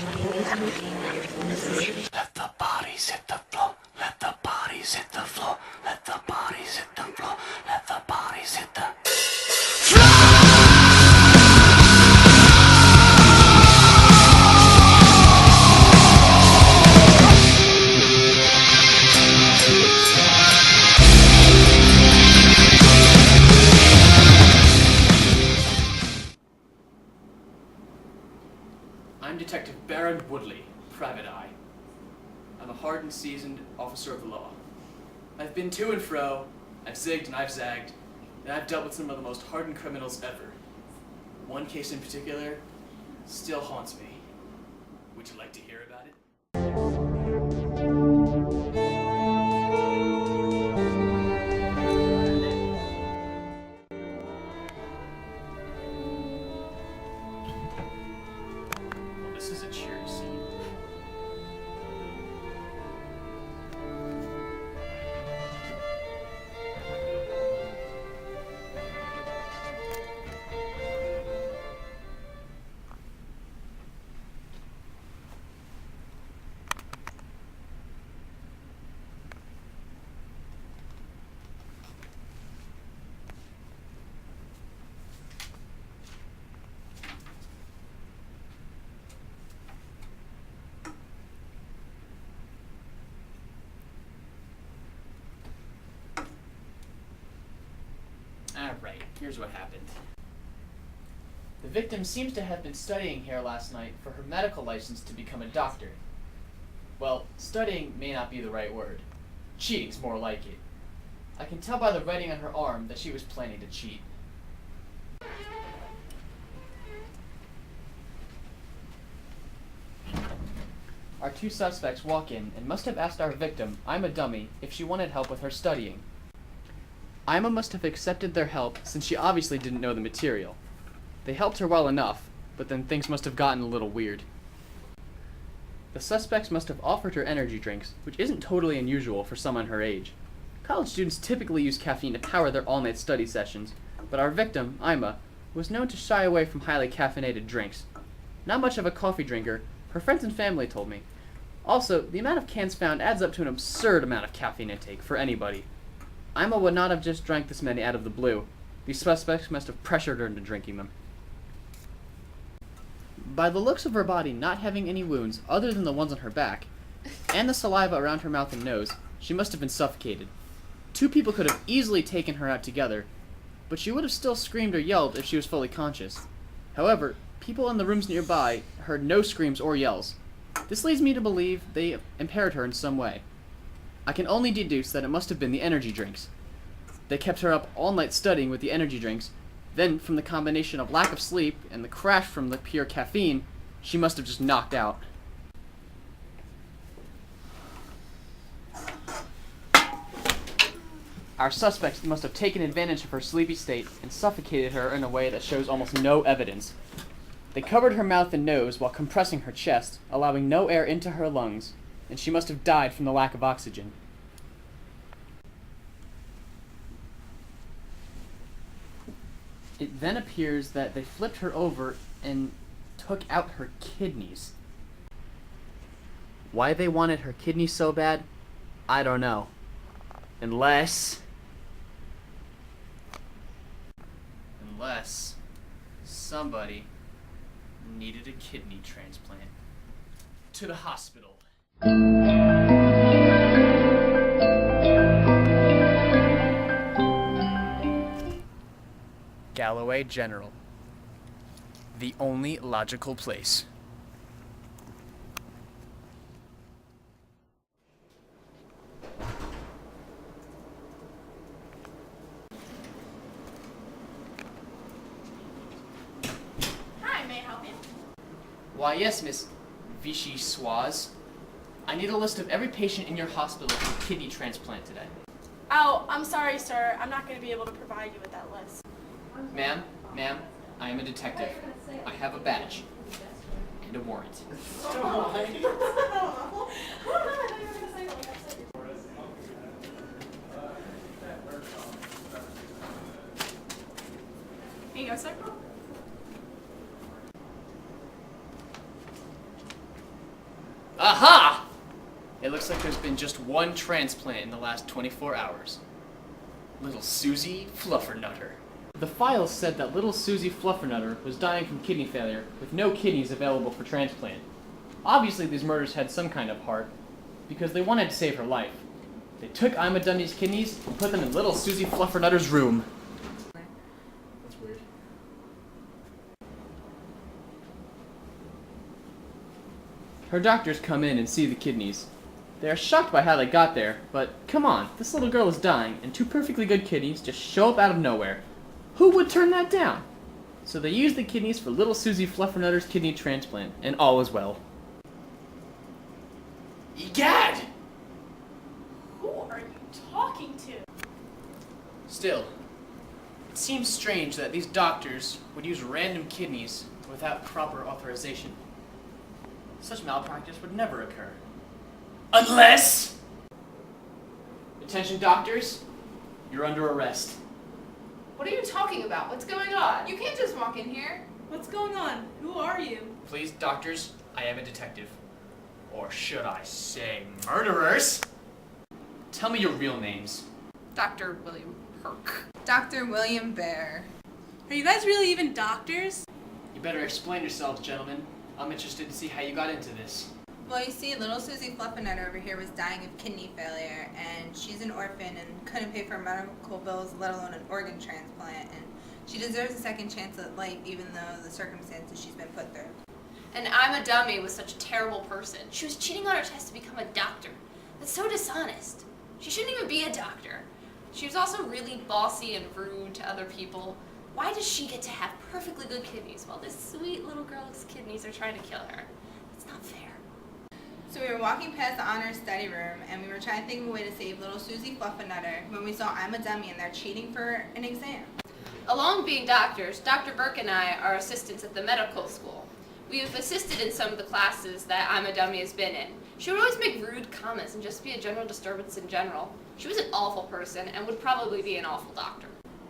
Let the bodies hit the floor. Let the bodies hit the floor. Let the bodies hit the floor. Let the bodies hit the I'm Detective Baron Woodley, Private Eye. I'm a hardened, seasoned officer of the law. I've been to and fro, I've zigged and I've zagged, and I've dealt with some of the most hardened criminals ever. One case in particular still haunts me. Would you like to hear about it? Well, this is a cheery scene. Alright, here's what happened. The victim seems to have been studying here last night for her medical license to become a doctor. Well, studying may not be the right word. Cheating's more like it. I can tell by the writing on her arm that she was planning to cheat. Our two suspects walk in and must have asked our victim, I'm a dummy, if she wanted help with her studying. Ima must have accepted their help since she obviously didn't know the material. They helped her well enough, but then things must have gotten a little weird. The suspects must have offered her energy drinks, which isn't totally unusual for someone her age. College students typically use caffeine to power their all-night study sessions, but our victim, Ima, was known to shy away from highly caffeinated drinks. Not much of a coffee drinker, her friends and family told me. Also, the amount of cans found adds up to an absurd amount of caffeine intake for anybody. Ima would not have just drank this many out of the blue. These suspects must have pressured her into drinking them. By the looks of her body not having any wounds other than the ones on her back, and the saliva around her mouth and nose, she must have been suffocated. Two people could have easily taken her out together, but she would have still screamed or yelled if she was fully conscious. However, people in the rooms nearby heard no screams or yells. This leads me to believe they impaired her in some way. I can only deduce that it must have been the energy drinks. They kept her up all night studying with the energy drinks, then from the combination of lack of sleep and the crash from the pure caffeine, she must have just knocked out. Our suspects must have taken advantage of her sleepy state and suffocated her in a way that shows almost no evidence. They covered her mouth and nose while compressing her chest, allowing no air into her lungs, and she must have died from the lack of oxygen. It then appears that they flipped her over and took out her kidneys. Why they wanted her kidneys so bad, I don't know. Unless somebody needed a kidney transplant. To the hospital. Galloway General. The only logical place. Hi, may I help you? Why, yes, Miss Vichy Swaz. I need a list of every patient in your hospital for kidney transplant today. Oh, I'm sorry, sir. I'm not going to be able to provide you with that list. Ma'am, I am a detective. I have a badge. And a warrant. Here you go, sir. Aha! It looks like there's been just one transplant in the last 24 hours. Little Susie Fluffernutter. The files said that little Susie Fluffernutter was dying from kidney failure with no kidneys available for transplant. Obviously these murders had some kind of heart, because they wanted to save her life. They took I'm a Dummy's kidneys and put them in little Susie Fluffernutter's room. That's weird. Her doctors come in and see the kidneys. They are shocked by how they got there, but come on, this little girl is dying, and two perfectly good kidneys just show up out of nowhere. Who would turn that down? So they use the kidneys for little Susie Fluffernutter's kidney transplant, and all is well. Egad! Who are you talking to? Still, it seems strange that these doctors would use random kidneys without proper authorization. Such malpractice would never occur. Unless... Attention doctors, you're under arrest. What are you talking about? What's going on? You can't just walk in here. What's going on? Who are you? Please, doctors, I am a detective. Or should I say murderers? Tell me your real names. Dr. William Hurke. Dr. William Bear. Are you guys really even doctors? You better explain yourselves, gentlemen. I'm interested to see how you got into this. Well, you see, little Susie Fluffernutter over here was dying of kidney failure, and she's an orphan and couldn't pay for medical bills, let alone an organ transplant, and she deserves a second chance at life, even though the circumstances she's been put through. And I'm a dummy was such a terrible person. She was cheating on her test to become a doctor. That's so dishonest. She shouldn't even be a doctor. She was also really bossy and rude to other people. Why does she get to have perfectly good kidneys while this sweet little girl's kidneys are trying to kill her? It's not fair. So we were walking past the honors study room, and we were trying to think of a way to save little Susie Fluffernutter when we saw I'm a Dummy and they're cheating for an exam. Along being doctors, Dr. Burke and I are assistants at the medical school. We have assisted in some of the classes that I'm a Dummy has been in. She would always make rude comments and just be a general disturbance in general. She was an awful person and would probably be an awful doctor.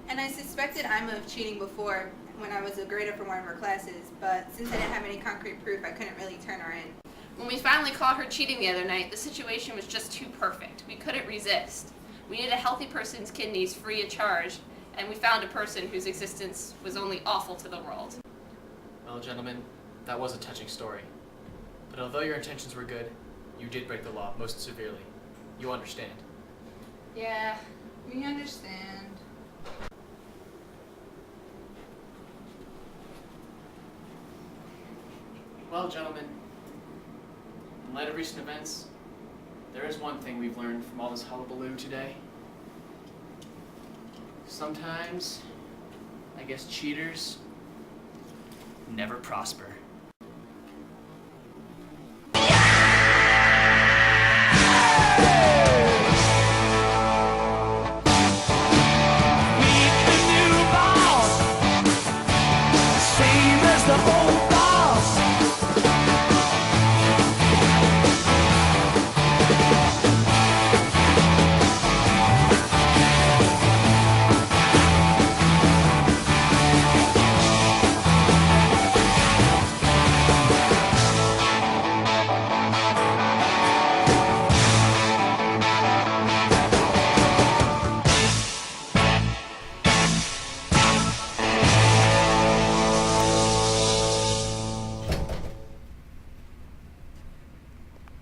And I suspected Ima of cheating before when I was a grader for one of her classes, but since I didn't have any concrete proof, I couldn't really turn her in. When we finally caught her cheating the other night, the situation was just too perfect. We couldn't resist. We needed a healthy person's kidneys free of charge, and we found a person whose existence was only awful to the world. Well, gentlemen, that was a touching story. But although your intentions were good, you did break the law most severely. You understand. Yeah. We understand. Well, gentlemen, in light of recent events, there is one thing we've learned from all this hullabaloo today. Sometimes, I guess cheaters never prosper.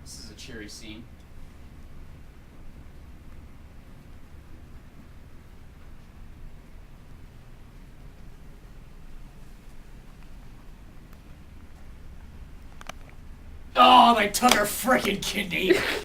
This is a cheery scene. Oh, they took her frickin' kidney!